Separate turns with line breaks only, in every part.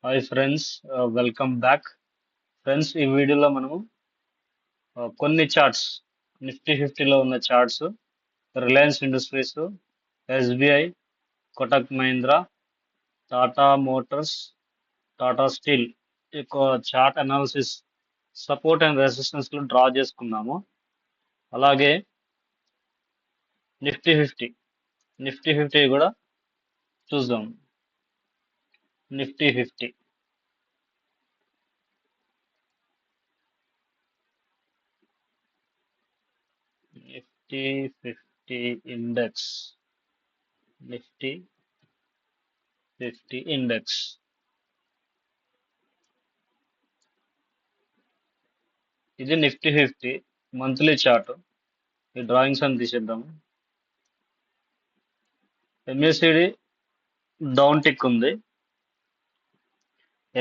Hi friends, welcome back. Friends, ఈ వీడియోలో మనము కొన్ని చార్ట్స్, నిఫ్టీ 50లో ఉన్న charts, Reliance Industries, SBI, Kotak Mahindra, Tata Motors, Tata steel యొక్క chart analysis, support and resistance draw చేసుకున్నాము. అలాగే నిఫ్టీ 50 నిఫ్టీ 50 కూడా చూద్దాం. Nifty 50 Nifty 50 index, Nifty 50 index. ఇది నిఫ్టీ 50 మంత్లీ చార్ట్. ఈ డ్రాయింగ్స్ అని తీసేద్దాం. ఎంఎస్సిడి డౌన్ టిక్ ఉంది.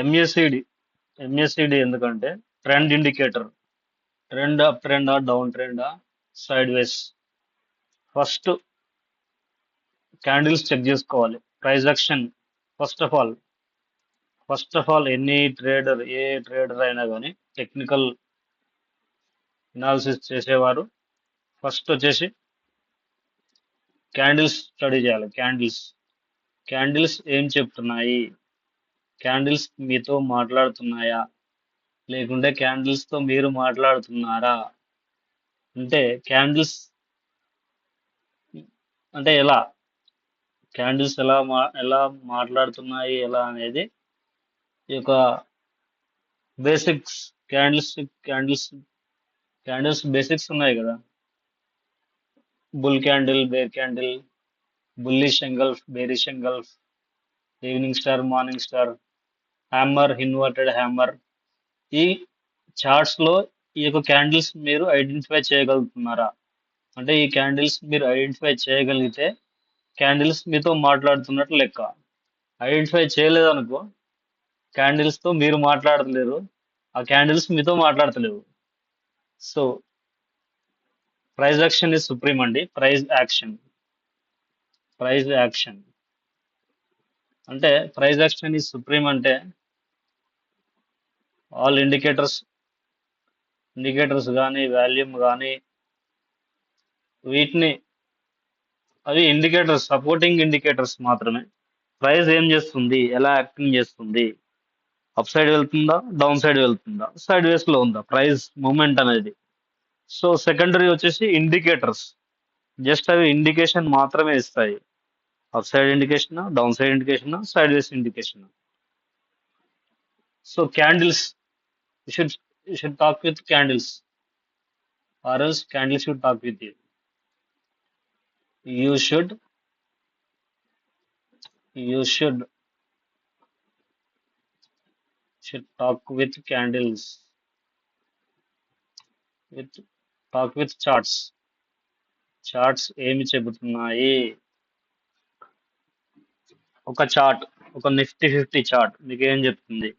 ఎంఎస్సిడి ఎంఎస్సిడి ఎందుకంటే ట్రెండ్ ఇండికేటర్. ట్రెండ్ అప్ ట్రెండా, డౌన్ ట్రెండా, సైడ్ వేస్. ఫస్ట్ క్యాండిల్స్ చెక్ చేసుకోవాలి. Price action first of all A trader అయినా కానీ, టెక్నికల్ అనాలిసిస్ చేసేవారు ఫస్ట్ వచ్చేసి క్యాండిల్స్ స్టడీ చేయాలి. క్యాండిల్స్ ఏం చెప్తున్నాయి, క్యాండిల్స్ మీతో మాట్లాడుతున్నాయా, లేకుంటే క్యాండిల్స్ తో మీరు మాట్లాడుతున్నారా, అంటే క్యాండిల్స్ అంటే క్యాండిల్స్ ఎలా మాట్లాడుతున్నాయి ఎలా అనేది ఈ యొక్క basics. Candles candles candles basics ఉన్నాయి కదా. Bull candle, bear candle, bullish engulf, bearish engulf, evening star, morning star, hammer, inverted hammer. ఈ చార్ట్స్ లో ఈ యొక్క క్యాండిల్స్ మీరు ఐడెంటిఫై చేయగలుగుతున్నారా? అంటే ఈ క్యాండిల్స్ మీరు ఐడెంటిఫై చేయగలిగితే క్యాండిల్స్ మీతో మాట్లాడుతున్నట్లు లెక్క. ఐడెంటిఫై చేయలేదనుకో, క్యాండిల్స్ తో మీరు మాట్లాడలేరు, ఆ క్యాండిల్స్ మీతో మాట్లాడతలేవు. So price action is supreme అండి. ప్రైస్ యాక్షన్ అంటే ప్రైస్ యాక్షన్ ఇస్ సుప్రీం అంటే ఆల్ ఇండికేటర్స్ కానీ, వాల్యూమ్ కానీ, వీటిని అవి ఇండికేటర్స్, సపోర్టింగ్ ఇండికేటర్స్ మాత్రమే. ప్రైస్ ఏం చేస్తుంది, ఎలా యాక్టింగ్ చేస్తుంది, అప్ సైడ్ వెళ్తుందా, డౌన్ సైడ్ వెళ్తుందా, సైడ్ వేస్ లో ఉందా ప్రైస్ మూమెంట్ అనేది. సో సెకండరీ వచ్చేసి ఇండికేటర్స్, జస్ట్ అవి ఇండికేషన్ మాత్రమే ఇస్తాయి. Up side indication, down side indication, side ways indication. So candles, you should you should talk with candles, or else candles should talk with you. You should you should talk with candles, with talk with charts ఏమి చెబుతున్నాయి. ఒక chart, ఒక Nifty 50 chart మీకు ఏం చెప్తుంది?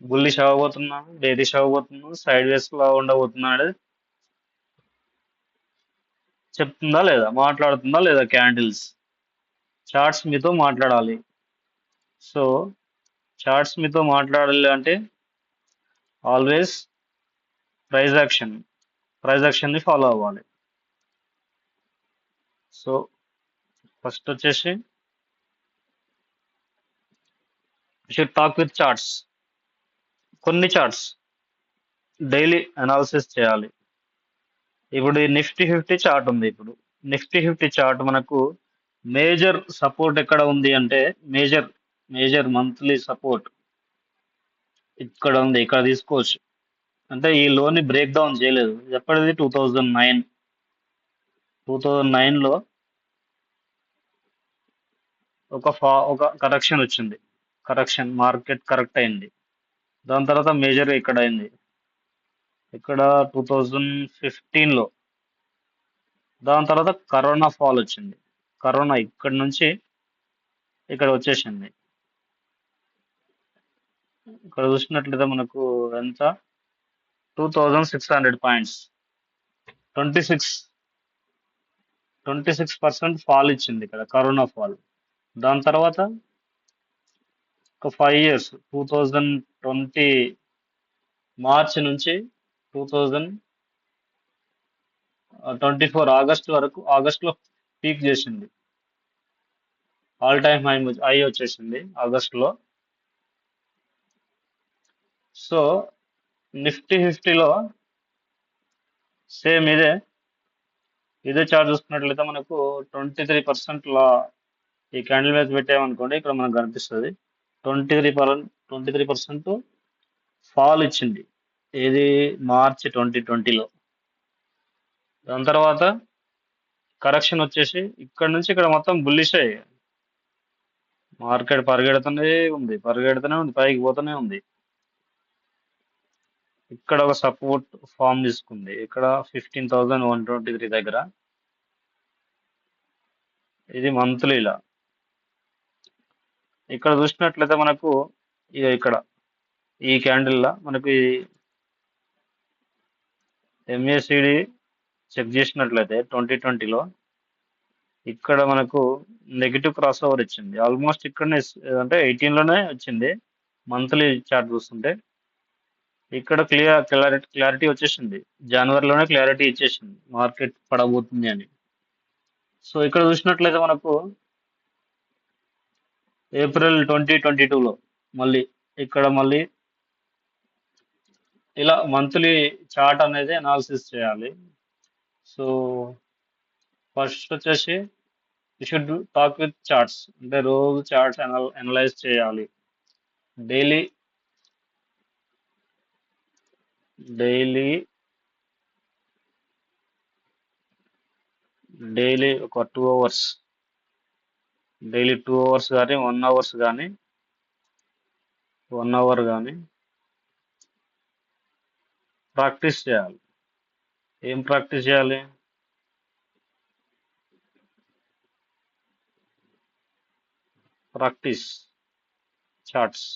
Bullish అవ్వబోతున్నా, bearish అవ్వబోతున్నా, side ways లో ఉండబోతున్నా అనేది చెప్తుందా లేదా, మాట్లాడుతుందా లేదా? క్యాండిల్స్, చార్ట్స్ మీతో మాట్లాడాలి. సో చార్ట్స్ మీతో మాట్లాడాలి అంటే ఆల్వేస్ ప్రైస్ యాక్షన్ ని ఫాలో అవ్వాలి. సో ఫస్ట్ వచ్చేసి షుడ్ టాక్ విత్ చార్ట్స్. కొన్ని చార్ట్స్ డైలీ అనాలిసిస్ చేయాలి. ఇప్పుడు ఈ నిఫ్టీ 50 చార్ట్ ఉంది. ఇప్పుడు నిఫ్టీ 50 చార్ట్ మనకు మేజర్ సపోర్ట్ ఎక్కడ ఉంది అంటే, మేజర్ మంత్లీ సపోర్ట్ ఇక్కడ ఉంది. ఇక్కడ తీసుకోవచ్చు. అంటే ఈ లోని బ్రేక్ డౌన్ చేయలేదు. ఎప్పటిది? 2009 లో ఒక కరెక్షన్ వచ్చింది. మార్కెట్ కరెక్ట్ అయింది. దాని తర్వాత మేజర్ ఇక్కడ అయింది. ఇక్కడ 2015లో. దాని తర్వాత కరోనా ఫాల్ వచ్చింది. కరోనా ఇక్కడ నుంచి ఇక్కడ వచ్చేసింది. ఇక్కడ చూసినట్లయితే మనకు ఎంత, 2600 పాయింట్స్, 26% ఫాల్ ఇచ్చింది ఇక్కడ, కరోనా ఫాల్. దాని తర్వాత ఒక 5 years 2020 మార్చ్ నుంచి 2024 ఆగస్ట్ వరకు, ఆగస్ట్లో పీక్ చేసింది. ఆల్ టైమ్ హై వచ్చేసింది ఆగస్టులో. సో నిఫ్టీ 50లో సేమ్ ఇదే చార్ట్ చూసుకున్నట్లయితే మనకు 23% ఈ క్యాండిల్ మీద పెట్టామనుకోండి, ఇక్కడ మనకు కనిపిస్తుంది 23% ఫాల్ ఇచ్చింది. ఏది మార్చ్ 2020లో. దాని తర్వాత కరెక్షన్ వచ్చేసి ఇక్కడ నుంచి ఇక్కడ మొత్తం బుల్లిష్ అయ్యాయి. మార్కెట్ పరిగెడుతూనే ఉంది, పైకి పోతూనే ఉంది. ఇక్కడ ఒక సపోర్ట్ ఫామ్ తీసుకుంది, ఇక్కడ 15,123 దగ్గర. ఇది మంత్లీలా. ఇక్కడ చూసినట్లయితే మనకు ఇక్కడ ఈ క్యాండిల్ మనకు ఈ MACD చెక్ చేసినట్లయితే 2020లో ఇక్కడ మనకు నెగిటివ్ క్రాస్ ఓవర్ ఇచ్చింది. ఆల్మోస్ట్ ఇక్కడనే అంటే 18లోనే వచ్చింది. మంత్లీ చార్ట్ చూస్తుంటే ఇక్కడ క్లారిటీ వచ్చేసింది. జనవరిలోనే క్లారిటీ ఇచ్చేసింది మార్కెట్ పడబోతుంది అని. సో ఇక్కడ చూసినట్లయితే మనకు ఏప్రిల్ 2022లో మళ్ళీ ఇలా మంత్లీ చార్ట్ అనేది అనాలిసిస్ చేయాలి. సో ఫస్ట్ వచ్చేసి you should talk with charts, అంటే రోజు చార్ట్స్ అనలైజ్ చేయాలి. డైలీ ఒక 2 hours, డైలీ 2 hours కానీ 1 hour కానీ 1 hour కానీ ప్రాక్టీస్ చేయాలి. ఏం ప్రాక్టీస్ చేయాలి? Practice charts.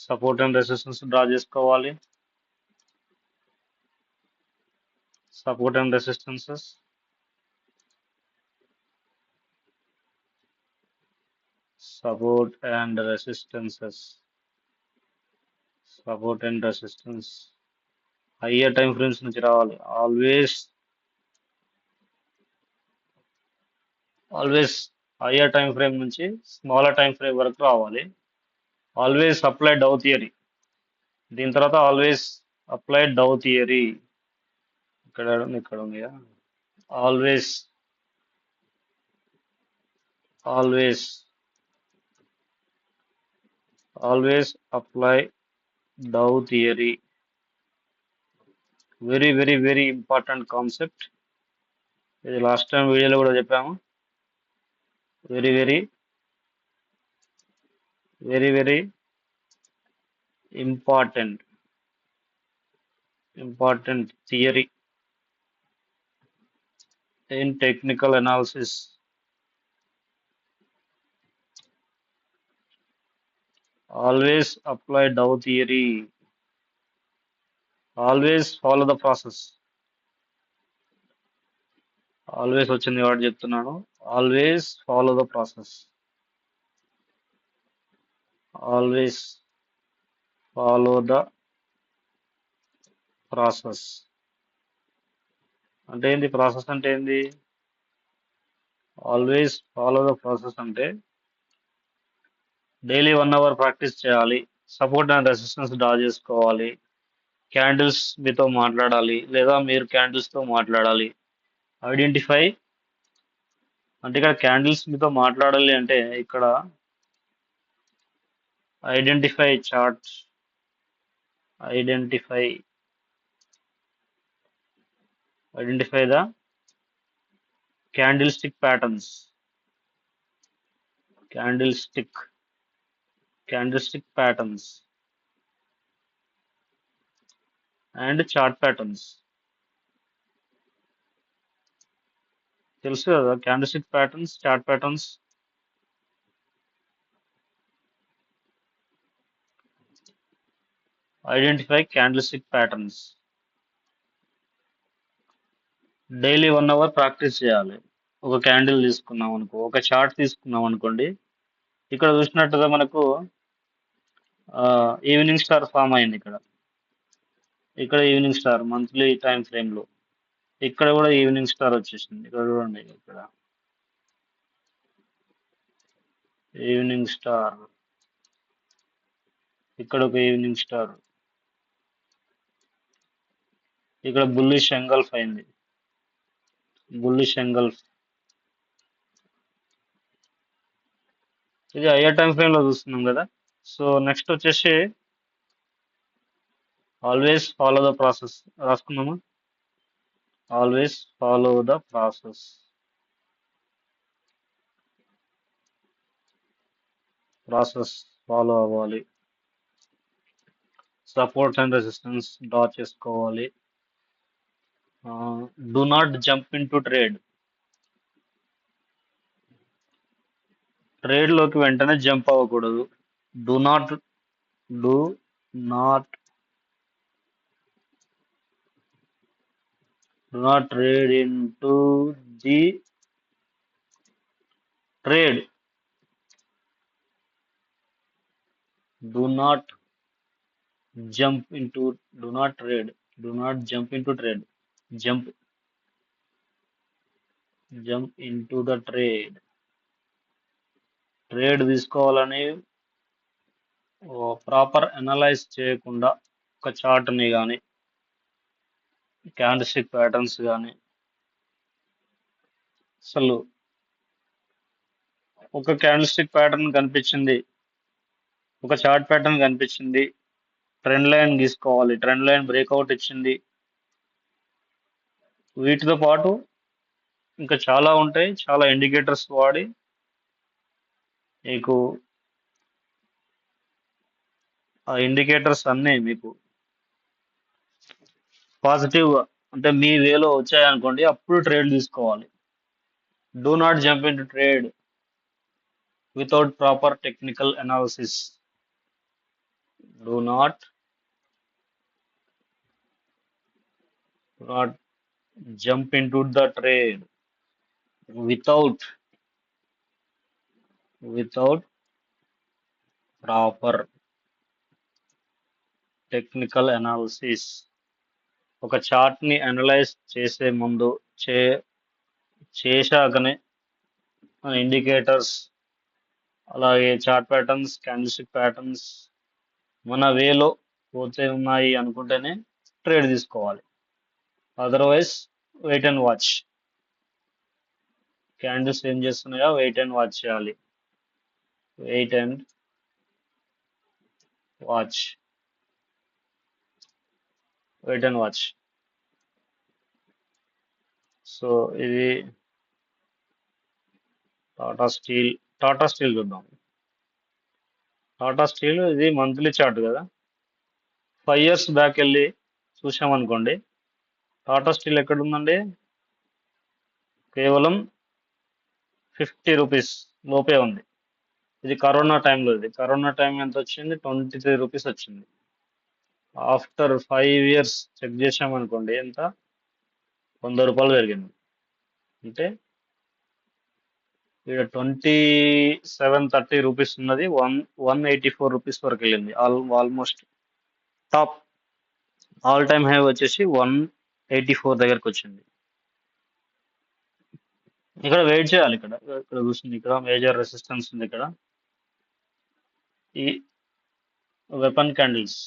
Support and resistance draw చేసుకోవాలి. Support and resistances, higher time frames నుంచి రావాలి. ఆల్వేస్ హయ్యర్ టైం ఫ్రేమ్ నుంచి స్మాలర్ టైం ఫ్రేమ్ వరకు రావాలి. Always apply Dow theory. దీని తర్వాత ఆల్వేస్ అప్లై డౌ థియరీ. ఇక్కడ ఉంది. Always apply Dow theory. Very very very important concept. ఇది లాస్ట్ టైం వీడియోలో కూడా చెప్పాము. Very very very very important theory in technical analysis. Always apply Dow theory. Always follow the process. Always వచ్చింది కాబట్టి చెప్తున్నాను. Always follow the process. Always follow the process అంటే ఏంది? Process అంటే ఏంది? ఆల్వేస్ ఫాలో ద ప్రాసెస్ అంటే daily 1 hour practice చేయాలి. Support and resistance draw చేసుకోవాలి. క్యాండిల్స్ మీతో మాట్లాడాలి, లేదా మీరు క్యాండిల్స్తో మాట్లాడాలి. ఐడెంటిఫై అంటే ఇక్కడ క్యాండిల్స్ మీతో మాట్లాడాలి అంటే ఇక్కడ identify charts, identify the candlestick patterns, candlestick patterns and chart patterns. తెలుసు కదా candlestick patterns, chart patterns. Identify candlestick patterns. Daily 1 hour practice చేయాలి. ఒక క్యాండిల్ తీసుకున్నాం అనుకో, ఒక చార్ట్ తీసుకున్నాం అనుకోండి, ఇక్కడ చూసినట్టుగా మనకు ఈవినింగ్ స్టార్ ఫామ్ అయింది ఇక్కడ. ఇక్కడ evening star monthly time frame లో. ఇక్కడ కూడా ఈవినింగ్ స్టార్ వచ్చేసింది. ఇక్కడ చూడండి, ఇక్కడ ఈవినింగ్ స్టార్, ఇక్కడ ఒక ఈవినింగ్ స్టార్, ఇక్కడ బుల్లిష్ ఎంగల్ఫ్ అయింది. బుల్లిష్ ఎంగల్ఫ్ ఇది హయ్యర్ టైం ఫ్రేమ్ లో చూస్తున్నాం కదా. సో నెక్స్ట్ వచ్చేసి ఆల్వేస్ ఫాలో ద ప్రాసెస్ రాసుకున్నాము. Always follow the process. Process follow అవ్వాలి. సపోర్ట్ అండ్ రెసిస్టెన్స్ డ్రా చేసుకోవాలి. Do not jump into trade. Trade లోకి వెంటనే జంప్ అవ్వకూడదు. Do not do not do not trade into the trade. Do not jump into do not trade. Do not jump into trade. Jump jump into the trade. Trade తీసుకోవాలని proper analyse చేయకుండా ఒక చార్ట్ని కానీ candlestick patterns కానీ అసలు ఒక candlestick pattern కనిపించింది, ఒక chart pattern కనిపించింది, ట్రెండ్ లైన్ తీసుకోవాలి, ట్రెండ్ లైన్ బ్రేక్అవుట్ ఇచ్చింది. వీటితో పాటు ఇంకా చాలా ఉంటాయి, చాలా ఇండికేటర్స్ వాడి మీకు ఆ ఇండికేటర్స్ అన్నీ మీకు పాజిటివ్ అంటే మీ వేలో వచ్చాయనుకోండి, అప్పుడు ట్రేడ్ తీసుకోవాలి. Do not jump into trade without proper technical analysis. Do not jump into the trade without proper technical analysis. ఒక చార్ట్ ని అనలైజ్ చేసే ముందు చేశాకనే ఇండికేటర్స్, అలాగే చార్ట్ ప్యాటర్న్స్, క్యాండిల్స్టిక్ ప్యాటర్న్స్ మన వేలో పోతే ఉన్నాయి అనుకుంటేనే ట్రేడ్ తీసుకోవాలి. Otherwise wait and watch. Candles ఏం చేస్తున్నాయో వెయిట్ అండ్ వాచ్ చేయాలి. Wait and watch. Wait and watch. So ఇది టాటా స్టీల్ చూద్దాం. టాటా స్టీల్ ఇది మంత్లీ చార్ట్ కదా. 5 years బ్యాక్ వెళ్ళి చూసామనుకోండి, టాటా స్టీల్ ఎక్కడ ఉందండి? కేవలం 50 రూపీస్ లోపే ఉంది. ఇది కరోనా టైంలో, ఇది కరోనా టైం ఎంత వచ్చింది? 23 రూపీస్ వచ్చింది. ఆఫ్టర్ 5 years చెక్ చేసామనుకోండి, ఎంత? 100 రూపాయలు పెరిగింది. అంటే ఇక్కడ 2730 రూపీస్ ఉన్నది, 184 రూపీస్ వరకు వెళ్ళింది. Almost top all time high వచ్చేసి 184 దగ్గరకు వచ్చింది. ఇక్కడ వెయిట్ చేయాలి. ఇక్కడ ఇక్కడ చూసింది, ఇక్కడ మేజర్ రెసిస్టెన్స్ ఉంది. ఇక్కడ ఈ వెపన్ క్యాండిల్స్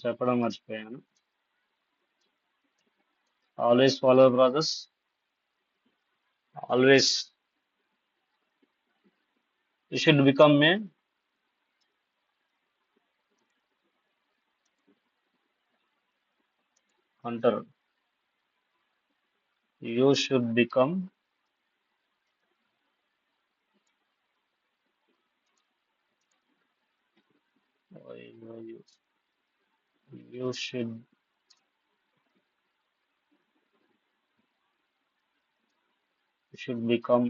చెప్పడం మర్చిపోయాను. Always follow process. Always you should become a Hunter. You should become you should become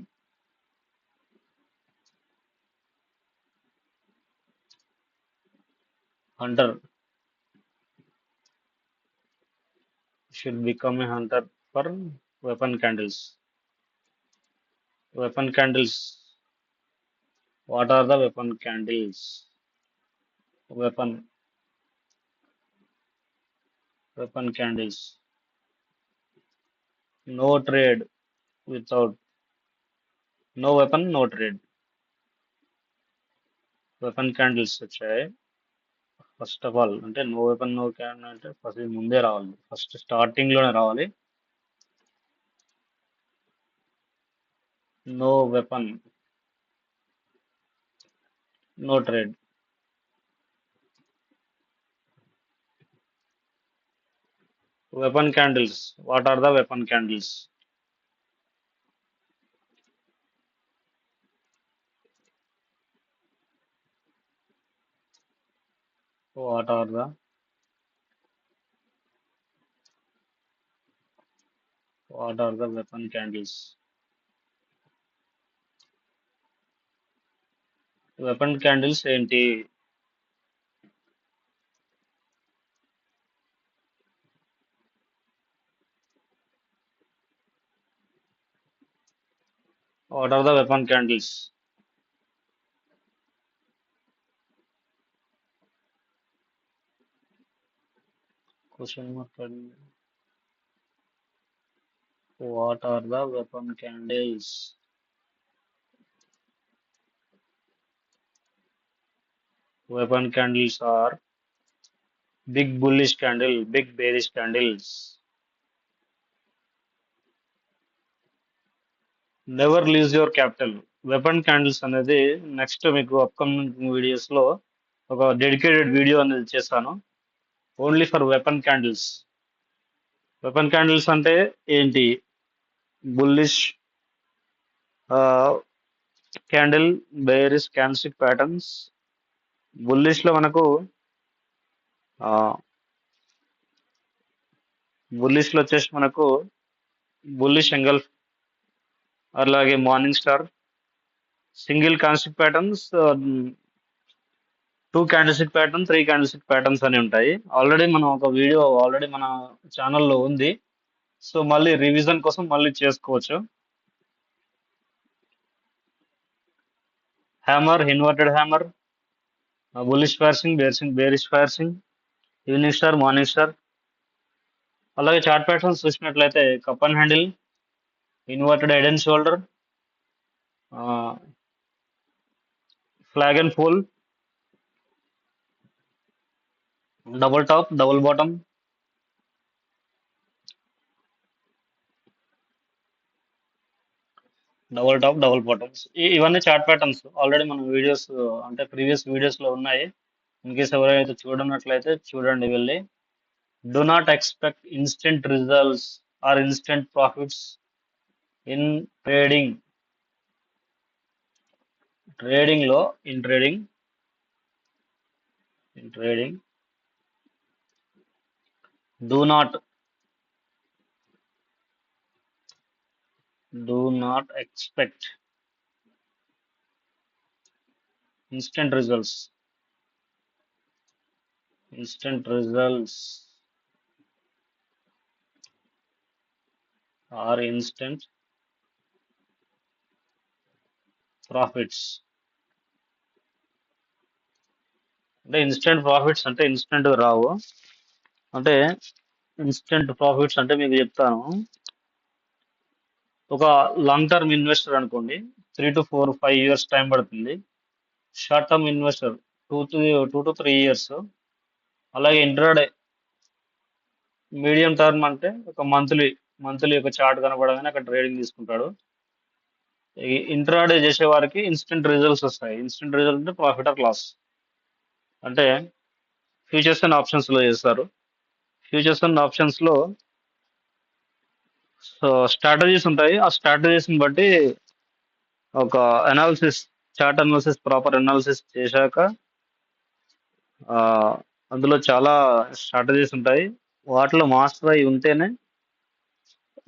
hunter. Should become a hunter for weapon candles. Weapon candles. Weapon candles. Should become a hunter for weapon candles. Weapon candles. Should become a hunter for weapon candles. Weapon candles. Should become a hunter for weapon candles. Weapon candles. Should become a hunter for weapon candles. Weapon candles. Weapon candles. What are the weapon candles? Weapon weapon candles. No trade without no weapon, no trade. Weapon candles వచ్చాయి. First of all అంటే no weapon no can అంటే first ఇది ముందే రావాలి, first starting లోనే రావాలి. No weapon no trade. Weapon candles. What are the weapon candles? What are the weapon candles? Weapon candles ఏంటి? What are the weapon candles? Question mark. What are the weapon candles? Weapon candles are big bullish candle, big bearish candles. Never lose your capital. Weapon candles అనేది next మీకు upcoming videos లో ఒక dedicated video అనేది చేస్తాను, only for weapon candles. Weapon candles అంటే ఏంటి? Bullish candle, bearish candlestick patterns. Bullish లో మనకు బుల్లిష్ లో వచ్చేసి మనకు బుల్లిష్ ఎంగల్ఫ్, అలాగే morning star, single candlestick patterns, two candlestick pattern, three candlestick patterns అని ఉంటాయి. ఆల్రెడీ మనం ఒక వీడియో ఆల్రెడీ మన ఛానల్లో ఉంది, సో మళ్ళీ రివిజన్ కోసం మళ్ళీ చేసుకోవచ్చు. Hammer, inverted hammer, bullish forcing, bearish forcing, evening star, morning star. అలాగే చార్ట్ ప్యాటర్న్స్ చూసినట్లయితే cup and handle, inverted head and shoulder, flag and pole, double top, double bottom, double top, double bottoms. ఇవన్నీ chart patterns already మన videos అంటే previous videos లో ఉన్నాయి. In case ఎవరైతే చూడనట్లయితే చూడండి వెళ్ళి. Do not expect instant results or instant profits in trading. Trading లో in trading do not expect instant results. Instant results or instant profits. అంటే instant profits అంటే ఇన్స్టెంట్ రావు. అంటే ఇన్స్టెంట్ ప్రాఫిట్స్ అంటే మీకు చెప్తాను. ఒక లాంగ్ టర్మ్ ఇన్వెస్టర్ అనుకోండి, 3 to 4, 5 years time పడుతుంది. Short term investor 2 to 3 years. అలాగే ఇంట్రాడే మీడియం టర్మ్ అంటే ఒక మంత్లీ ఒక చార్ట్ కనపడగానే అక్కడ ట్రేడింగ్ తీసుకుంటాడు. ఈ ఇంట్రాడే చేసే వారికి ఇన్స్టెంట్ రిజల్ట్స్ వస్తాయి. ఇన్స్టెంట్ రిజల్ట్ అంటే ప్రాఫిట్ ఆర్ లాస్. అంటే ఫ్యూచర్స్ అండ్ ఆప్షన్స్ లో చేస్తారు. ఫ్యూచర్స్ అండ్ ఆప్షన్స్ లో స్ట్రాటజీస్ ఉంటాయి. ఆ స్ట్రాటజీస్ ని బట్టి ఒక analysis, chart analysis, proper analysis చేశాక ఆ, అందులో చాలా స్ట్రాటజీస్ ఉంటాయి. వాటిలో మాస్టర్ అయి ఉంటేనే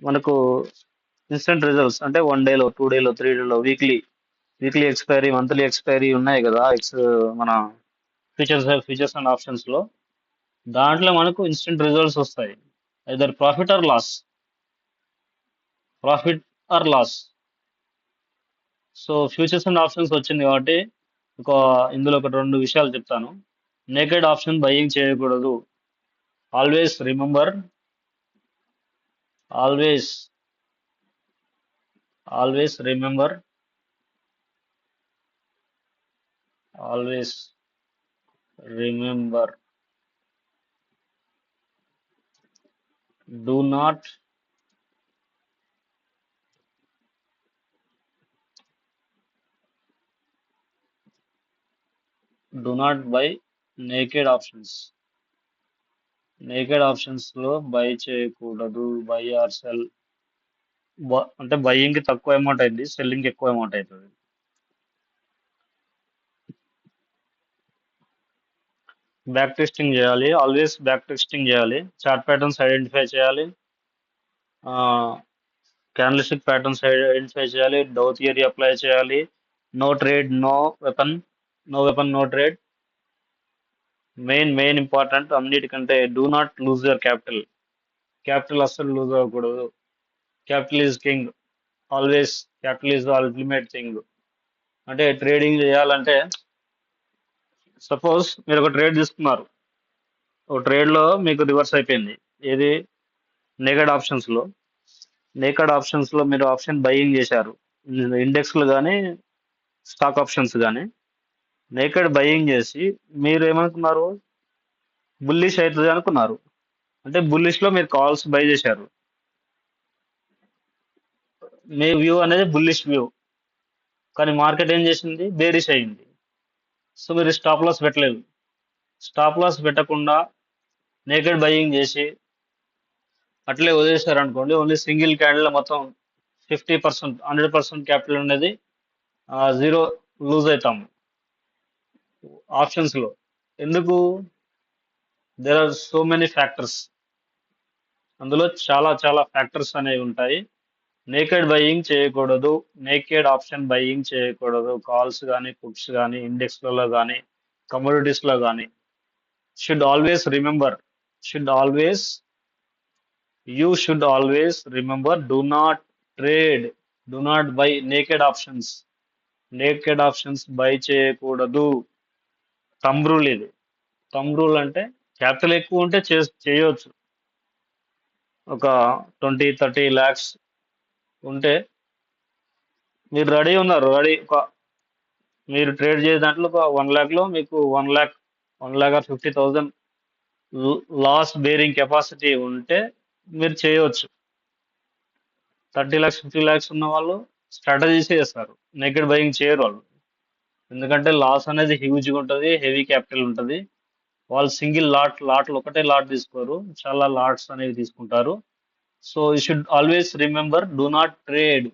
మనకు ఇన్స్టెంట్ రిజల్ట్స్ అంటే 1 డేలో, 2 డేలో, 3 డేలో, వీక్లీ ఎక్స్పైరీ, మంత్లీ ఎక్స్పైరీ ఉన్నాయి కదా మన ఫ్యూచర్స్ అండ్ ఆప్షన్స్ లో. దాంట్లో మనకు ఇన్స్టెంట్ రిజల్ట్స్ వస్తాయి. Either profit or loss. So futures and options వచ్చింది కాబట్టి ఒక ఇందులో ఒక రెండు విషయాలు చెప్తాను. నేకెడ్ ఆప్షన్ బయింగ్ చేయకూడదు. Always remember, always always remember, always remember, do not buy naked options. Naked options లో బై చేయకూడదు. బై ఆర్ సెల్, అంటే బయ్యింగ్ కి తక్కువ అమౌంట్ అయింది, సెల్లింగ్ కి ఎక్కువ అమౌంట్ అవుతుంది. బ్యాక్ టెస్టింగ్ చేయాలి, ఆల్వేస్ బ్యాక్ టెస్టింగ్ చేయాలి. చార్ట్ ప్యాటర్న్స్ ఐడెంటిఫై చేయాలి, క్యాండిల్స్టిక్ ప్యాటర్న్స్ ఐడెంటిఫై చేయాలి, డౌ థియరీ అప్లై చేయాలి. No trade, no weapon, no trade. Main important అన్నిటికంటే, do not lose your capital. Capital అస్సలు లూజ్ అవ్వకూడదు. Capital is king, always capital is the ultimate thing. అంటే trading చేయాలంటే, suppose మీరు ఒక trade తీసుకున్నారు, ఒక ట్రేడ్ లో మీకు రివర్స్ అయిపోయింది. ఏది? నేకెడ్ ఆప్షన్స్ లో. నేకెడ్ ఆప్షన్స్ లో మీరు ఆప్షన్ బయింగ్ చేశారు, ఇండెక్స్లు కానీ స్టాక్ ఆప్షన్స్ కానీ. నేకెడ్ బయింగ్ చేసి మీరు ఏమనుకున్నారు? బుల్లిష్ అవుతుంది అనుకున్నారు. అంటే బుల్లిష్ లో మీరు కాల్స్ బై చేశారు, మీ వ్యూ అనేది బుల్లిష్ వ్యూ. కానీ మార్కెట్ ఏం చేసింది? బేరిష్ అయింది. సో మీరు స్టాప్ లాస్ పెట్టలేదు. స్టాప్ లాస్ పెట్టకుండా నేకెడ్ బయింగ్ చేసి అట్లే వదిలేశారు అనుకోండి, ఓన్లీ సింగిల్ క్యాండిల్ మొత్తం 50%, 100% క్యాపిటల్ అనేది జీరో లూజ్ అవుతాము ఆప్షన్స్ లో. ఎందుకు? There are so many factors. అందులో చాలా చాలా ఫ్యాక్టర్స్ అనేవి ఉంటాయి. నేకెడ్ బయింగ్ చేయకూడదు, నేకెడ్ ఆప్షన్ బయింగ్ చేయకూడదు. కాల్స్ కానీ, పుట్స్ కానీ, ఇండెక్స్లలో కానీ, కమోడిటీస్లో కానీ. Should always remember, should always you should always remember, do not trade, do not buy naked options. Naked options buy చేయకూడదు. థంబ్ రూల్ ఇది. థంబ్ రూల్ అంటే క్యాపిటల్ ఎక్కువ ఉంటే చేయొచ్చు. ఒక 20-30 lakhs ఉంటే మీరు రెడీ ఉన్నారు, మీరు ట్రేడ్ చేసే దాంట్లో ఒక 1 lakh లో మీకు 1 lakh or 50,000 loss bearing capacity ఉంటే మీరు చేయవచ్చు. 30 lakhs 50 lakhs ఉన్న వాళ్ళు స్ట్రాటజీసే చేస్తారు, నెగెడ్ బయింగ్ చేయరు వాళ్ళు. ఎందుకంటే లాస్ అనేది హ్యూజ్గా ఉంటుంది, హెవీ క్యాపిటల్ ఉంటుంది. వాళ్ళు సింగిల్ లాట్లు ఒకటే లాట్ తీసుకోరు, చాలా లాట్స్ అనేవి తీసుకుంటారు. So you should always remember, do not trade,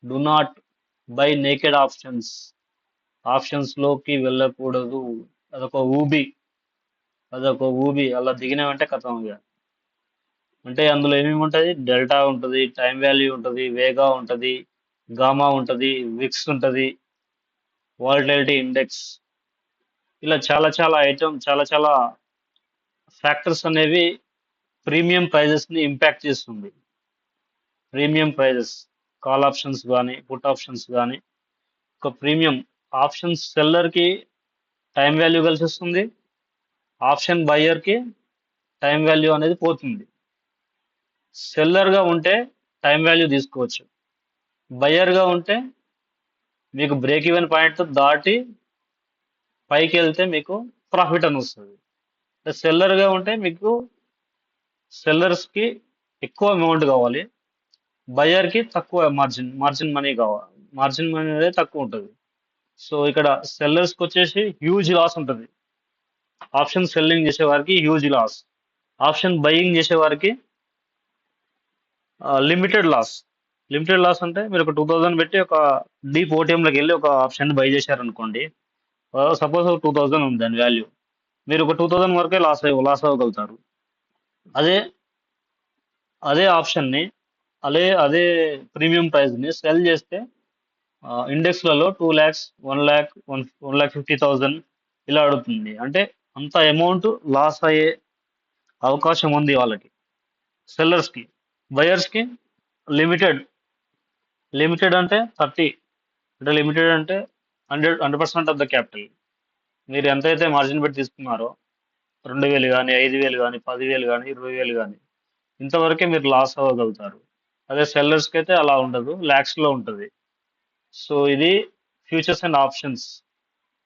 do not buy naked options. Options లోకి వెళ్ళకూడదు. అదొక ఊబి, అలా దిగినామంటే కథం ఇక. అంటే అందులో ఏమేమి ఉంటుంది? డెల్టా ఉంటుంది, టైం వాల్యూ ఉంటుంది, వేగా ఉంటుంది, గామా ఉంటుంది, విక్స్ ఉంటుంది, వాలటిలిటీ ఇండెక్స్. ఇలా చాలా చాలా చాలా చాలా ఫ్యాక్టర్స్ అనేవి ప్రీమియం ప్రైజెస్ ని ఇంపాక్ట్ చేస్తుంది. ప్రీమియం ప్రైజెస్, కాల్ ఆప్షన్స్ కానీ, పుట్ ఆప్షన్స్ కానీ. ఒక ప్రీమియం ఆప్షన్స్ సెల్లర్ కి టైం వాల్యూ కలిసి వస్తుంది, ఆప్షన్ బయ్యర్ కి టైం వాల్యూ అనేది పోతుంది. సెల్లర్ గా ఉంటే టైం వాల్యూ తీసుకోవచ్చు, బయ్యర్ గా ఉంటే మీకు బ్రేక్ ఈవెన్ పాయింట్ దాటి పైకి వెళ్తే మీకు ప్రాఫిట్ అని వస్తుంది. సెల్లర్ గా ఉంటే మీకు సెల్లర్స్ కి ఎక్కువ అమౌంట్ కావాలి, బయ్యర్ కి తక్కువ మార్జిన్ మనీ కావాలి. మార్జిన్ మనీ అనేది తక్కువ ఉంటుంది. సో ఇక్కడ సెల్లర్స్ కి వచ్చేసి హ్యూజ్ లాస్ ఉంటుంది. ఆప్షన్ సెల్లింగ్ చేసే వారికి హ్యూజ్ లాస్, ఆప్షన్ బయింగ్ చేసే వారికి లిమిటెడ్ లాస్. లిమిటెడ్ లాస్ అంటే మీరు ఒక 2000 పెట్టి ఒక డీప్ ఓటీఎంలోకి వెళ్ళి ఒక ఆప్షన్ బై చేశారనుకోండి, సపోజ్ 2000 ఉంది దాని వాల్యూ, మీరు ఒక 2000 వరకే లాస్ అవ్వగలుగుతారు. అదే అదే ఆప్షన్ని, అదే ప్రీమియం ప్రైస్ని సెల్ చేస్తే ఇండెక్స్లలో 2 lakhs, 1 lakh, 1,50,000 ఇలా అడుగుతుంది. అంటే అంత అమౌంట్ లాస్ అయ్యే అవకాశం ఉంది వాళ్ళకి, సెల్లర్స్కి. బయర్స్కి లిమిటెడ్, లిమిటెడ్ అంటే 30, అంటే లిమిటెడ్ అంటే 100% ఆఫ్ ద క్యాపిటల్. మీరు ఎంతైతే మార్జిన్ పెట్టి తీసుకున్నారో 2,000 కానీ 5,000 కానీ 10,000 కానీ 20,000 కానీ ఇంతవరకే మీరు లాస్ అవ్వగలుగుతారు. అదే సెల్లర్స్కి అయితే అలా ఉండదు, ల్యాక్స్లో ఉంటుంది. సో ఇది ఫ్యూచర్స్ అండ్ ఆప్షన్స్.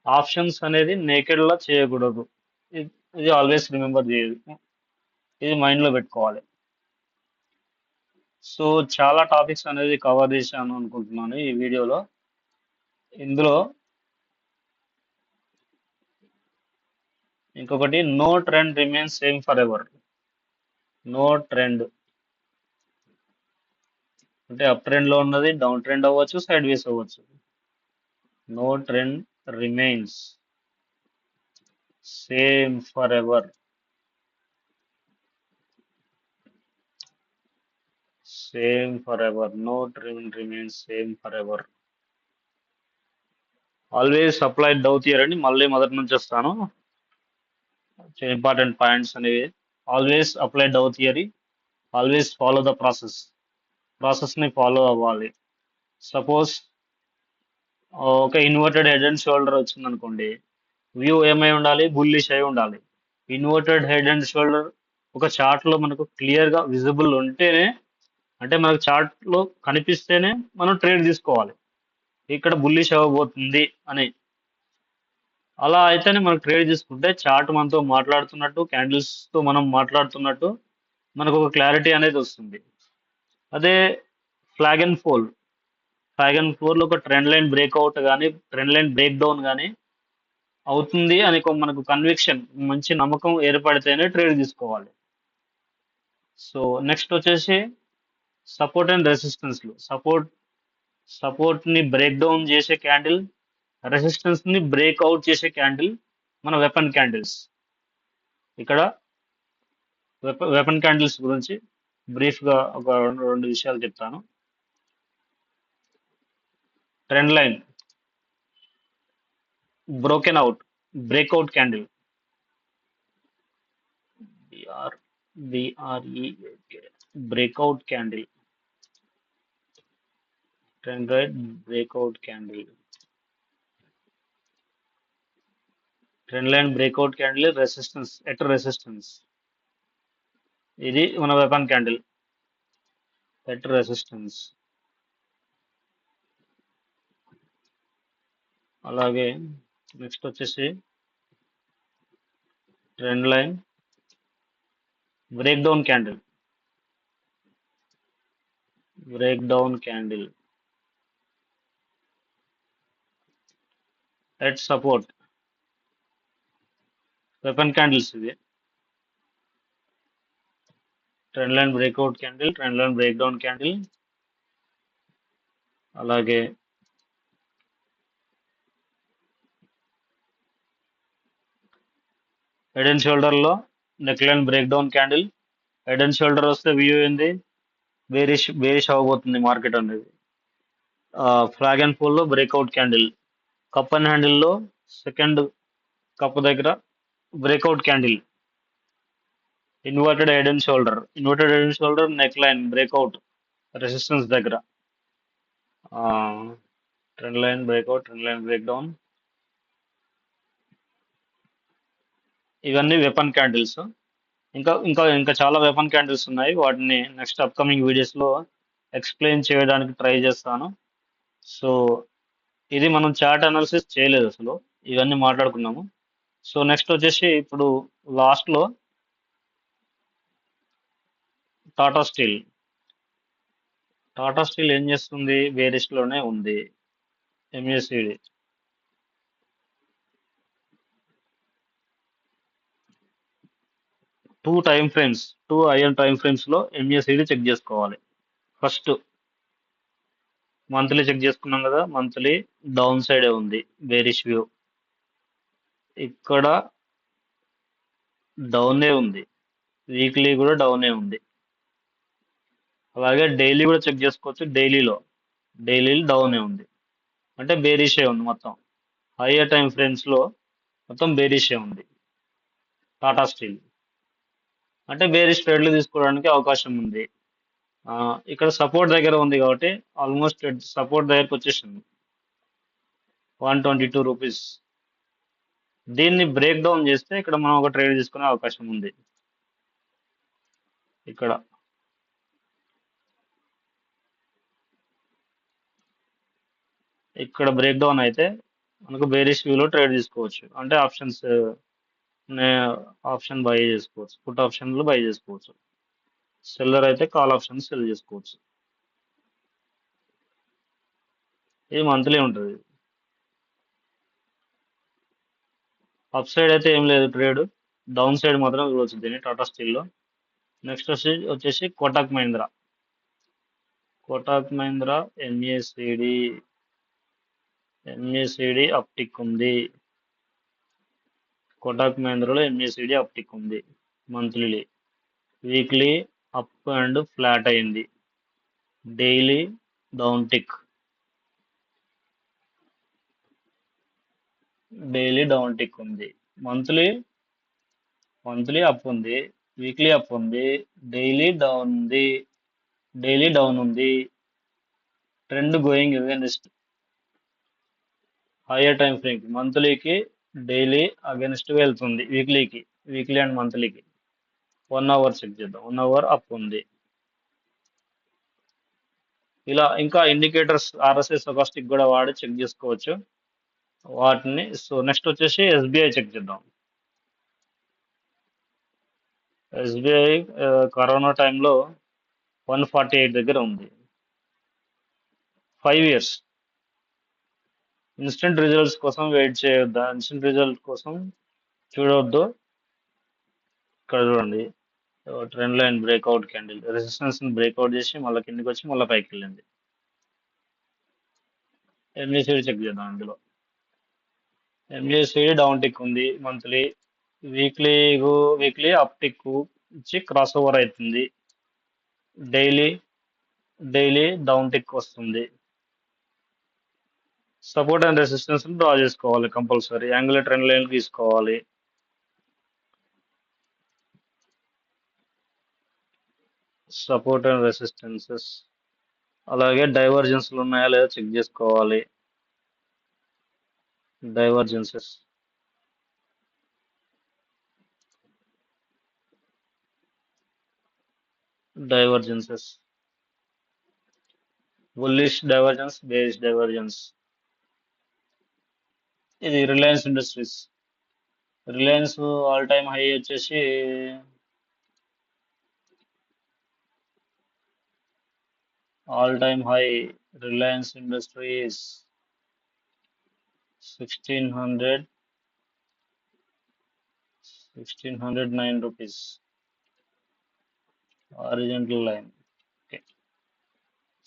ఆప్షన్స్ అనేది నేకెడ్లా చేయకూడదు. ఇది ఇది ఆల్వేస్ రిమెంబర్ చేయదు, ఇది మైండ్లో పెట్టుకోవాలి. సో చాలా టాపిక్స్ అనేది కవర్ చేశాను అనుకుంటున్నాను ఈ వీడియోలో. ఇందులో ఇంకొకటి, no trend remains same forever. No trend అంటే అప్ ట్రెండ్ లో ఉన్నది డౌన్ ట్రెండ్ అవ్వచ్చు, సైడ్ వేస్ అవ్వచ్చు. No trend remains same forever. Same forever. No trend remains same forever. Always apply Dow theory అని మళ్ళీ మొదటి నుంచి వస్తాను. ఇంపార్టెంట్ పాయింట్స్ అనేవి. Always apply Dow theory. Always follow the process. ప్రాసెస్ని follow అవ్వాలి. Suppose ఒక inverted head and shoulder వచ్చింది అనుకోండి, వ్యూ ఏమై ఉండాలి, బుల్లిష్ అయి ఉండాలి. ఇన్వర్టెడ్ హెడ్ అండ్ షోల్డర్ ఒక చార్ట్లో మనకు క్లియర్గా విజిబుల్ ఉంటేనే, అంటే మనకు చార్ట్లో కనిపిస్తేనే మనం ట్రేడ్ తీసుకోవాలి. ఇక్కడ బుల్లిష్ అవ్వబోతుంది అని అలా అయితేనే మనకు ట్రేడ్ తీసుకుంటే చార్ట్ మనతో మాట్లాడుతున్నట్టు, క్యాండిల్స్తో మనం మాట్లాడుతున్నట్టు మనకు ఒక క్లారిటీ అనేది వస్తుంది. అదే flag and pole. Flag and ఫోర్లో ఒక ట్రెండ్ లైన్ బ్రేక్అవుట్ కానీ, ట్రెండ్ లైన్ బ్రేక్ డౌన్ కానీ అవుతుంది అని మనకు కన్విక్షన్, మంచి నమ్మకం ఏర్పడితేనే ట్రేడ్ తీసుకోవాలి. సో నెక్స్ట్ వచ్చేసి సపోర్ట్ అండ్ రెసిస్టెన్స్లు. సపోర్ట్ని బ్రేక్ డౌన్ చేసే క్యాండిల్, రెసిస్టెన్స్ని బ్రేక్అవుట్ చేసే క్యాండిల్ మన వెపన్ క్యాండిల్స్. ఇక్కడ వెపన్ క్యాండిల్స్ గురించి బ్రీఫ్గా ఒక రెండు విషయాలు చెప్తాను. Trend line broken out, breakout candle, breakout candle, trend line breakout candle, trend line breakout candle, resistance at resistance. ఇది మన వెపన్ క్యాండిల్ ఎట్ రెసిస్టెన్స్. అలాగే నెక్స్ట్ వచ్చేసి trend line break down candle, at support. Weapon candles ఇది. Trend line breakout candle, trend line break down candle. అలాగే head and షోల్డర్లో neck line break down candle. Head and shoulder వస్తే view ఏంది, bearish అవ్వబోతుంది market అనేది. Flag and ఫోల్లో breakout candle. Cup and హ్యాండిల్లో second cup దగ్గర breakout candle. Inverted head and shoulder neck line breakout resistance దగ్గర. Trend line breakout, trend line break down. ఇవన్నీ weapon candles. ఇంకా ఇంకా ఇంకా చాలా వెపన్ క్యాండిల్స్ ఉన్నాయి. వాటిని నెక్స్ట్ అప్కమింగ్ వీడియోస్లో ఎక్స్ప్లెయిన్ చేయడానికి ట్రై చేస్తాను. సో ఇది మనం చార్ట్ అనాలిసిస్ చేయలేదు అసలు, ఇవన్నీ మాట్లాడుకున్నాము. సో నెక్స్ట్ వచ్చేసి ఇప్పుడు లాస్ట్లో టాటా స్టీల్. టాటా స్టీల్ ఏం చేస్తుంది, బేరిష్లోనే ఉంది. ఎంఏసిడి టూ ఐఎన్ టైం ఫ్రేమ్స్లో ఎంఏసిడి చెక్ చేసుకోవాలి. ఫస్ట్ మంత్లీ చెక్ చేసుకున్నాం కదా, మంత్లీ డౌన్ సైడే ఉంది, బేరిష్ వ్యూ. ఇక్కడ డౌనే ఉంది, వీక్లీ కూడా డౌనే ఉంది. అలాగే డైలీ కూడా చెక్ చేసుకోవచ్చు, డైలీ డౌనే ఉంది, అంటే బేరిషే ఉంది మొత్తం. హయ్యర్ టైం ఫ్రేమ్స్లో మొత్తం బేరిషే ఉంది టాటా స్టీల్, అంటే బేరిష్ ట్రేడ్లు తీసుకోవడానికి అవకాశం ఉంది. ఇక్కడ సపోర్ట్ దగ్గర ఉంది కాబట్టి ఆల్మోస్ట్ సపోర్ట్ దగ్గరకు వచ్చేసింది. రూపీస్. దీన్ని బ్రేక్ డౌన్ చేస్తే ఇక్కడ మనం ఒక ట్రేడ్ తీసుకునే అవకాశం ఉంది. ఇక్కడ ఇక్కడ బ్రేక్ డౌన్ అయితే మనకు బేరిష్ వ్యూలో ట్రేడ్ తీసుకోవచ్చు. అంటే ఆప్షన్ బై చేసుకోవచ్చు, పుట్ ఆప్షన్లు బై చేసుకోవచ్చు. సెల్లర్ అయితే కాల్ ఆప్షన్ సెల్ చేసుకోవచ్చు. ఇది మంత్లీ ఉంటుంది. అప్ సైడ్ అయితే ఏం లేదు ట్రేడ్, డౌన్ సైడ్ మాత్రం చూడవచ్చు దీన్ని టాటా స్టీల్లో. నెక్స్ట్ వచ్చేసి కోటాక్ మహీంద్రా ఎంఏసిడి అప్టిక్ ఉంది. కోటాక్ మహీంద్రాలో ఎంఏసిడి అప్టిక్ ఉంది. Monthly, weekly up and flat అయింది. డైలీ డౌన్ టిక్, ఉంది. మంత్లీ అప్ ఉంది, వీక్లీ అప్ ఉంది, డైలీ డౌన్ ఉంది. Trend going against higher time frame. మంత్లీకి డైలీ అగేన్స్ట్ వెళ్తుంది, వీక్లీ అండ్ మంత్లీకి. 1 అవర్ చెక్ చేద్దాం. 1 అవర్ అప్ ఉంది. ఇలా ఇంకా ఇండికేటర్స్ ఆర్ఎస్ఐ స్టొకాస్టిక్ కూడా వాడి చెక్ చేసుకోవచ్చు వాటిని. సో నెక్స్ట్ వచ్చేసి ఎస్బీఐ చెక్ చేద్దాం. ఎస్బీఐ కరోనా టైంలో 148 దగ్గర ఉంది. 5 ఇయర్స్. ఇన్స్టెంట్ రిజల్ట్స్ కోసం వెయిట్ చేయొద్దా? ఇన్స్టెంట్ రిజల్ట్ కోసం చూడవద్దు. ఇక్కడ చూడండి, trend line breakout candle resistance breakout చేసి మళ్ళీ కిందికి వచ్చి మళ్ళీ పైకి వెళ్ళింది. ఎంఏసిడి చెక్ చేద్దాం. ఇందులో ఎంఏసిడి డౌన్ టిక్ ఉంది మంత్లీ. వీక్లీ అప్ టిక్ ఇచ్చి క్రాస్ ఓవర్ అవుతుంది. డైలీ డౌన్ టిక్ వస్తుంది. సపోర్ట్ అండ్ రెసిస్టెన్స్ డ్రా చేసుకోవాలి కంపల్సరీ. యాంగులర్ ట్రెండ్ లైన్ తీసుకోవాలి. సపోర్ట్ అండ్ రెసిస్టెన్సెస్, అలాగే డైవర్జెన్స్లు ఉన్నాయా లేదా చెక్ చేసుకోవాలి. Divergences, bullish divergence, bearish divergence. ఇది Reliance Industries. Reliance all time high వచ్చేసి Reliance Industries 1609 rupees. Horizontal line.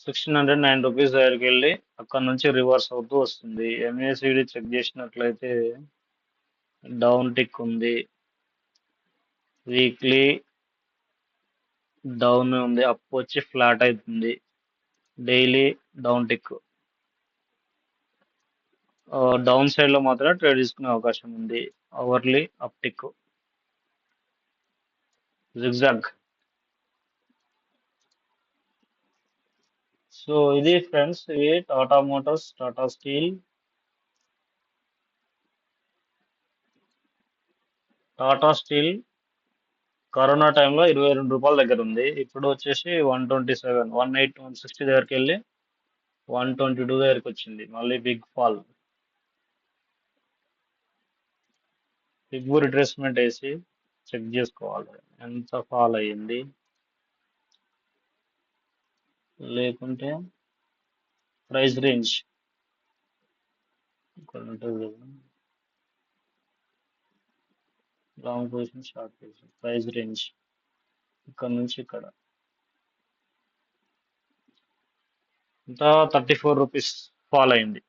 1609 rupees దగ్గరికి వెళ్ళి అక్కడ నుంచి రివర్స్ అవుతూ వస్తుంది. ఎంఏసిడి చెక్ చేసినట్లయితే డౌన్ టిక్ ఉంది, వీక్లీ డౌన్ ఉంది, అప్ వచ్చి ఫ్లాట్ అవుతుంది. Daily down tick. Down side లో మాత్రమే ట్రేడ్ తీసుకునే అవకాశం ఉంది. Hourly up tick, zigzag. So ఇది ఫ్రెండ్స్, ఇవి Tata Motors, Tata steel, corona టైంలో 22 రూపాయల దగ్గర ఉంది. ఇప్పుడు వచ్చేసి 127, 160 దగ్గరికి వెళ్ళి 122 దగ్గరికి వచ్చింది. మళ్ళీ బిగ్ రిట్రేస్మెంట్ వేసి చెక్ చేసుకోవాలి ఎంత ఫాల్ అయ్యింది. లేకుంటే ప్రైస్ రేంజ్ ఇక్కడ ఉంటుంది కదా, long position, short position, price range ఇక్కడ నుంచి ఇక్కడ ఇంకా 34 రూపీస్ ఫాల్ అయింది.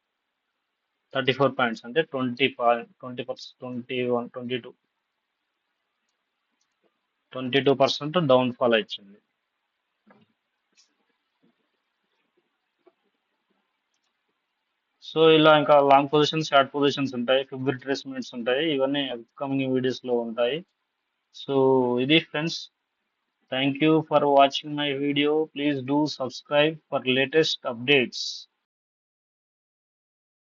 34 పాయింట్స్ అంటే 22% డౌన్ ఫాల్ వచ్చింది. సో ఇలా ఇంకా లాంగ్ పొజిషన్స్, షార్ట్ పొజిషన్స్ ఉంటాయి, ఫిబ్ రిట్రేస్మెంట్స్ ఉంటాయి. ఇవన్నీ అప్కమింగ్ వీడియోస్ లో ఉంటాయి. సో ఇది friends, thank you for watching my video. Please do subscribe for latest updates.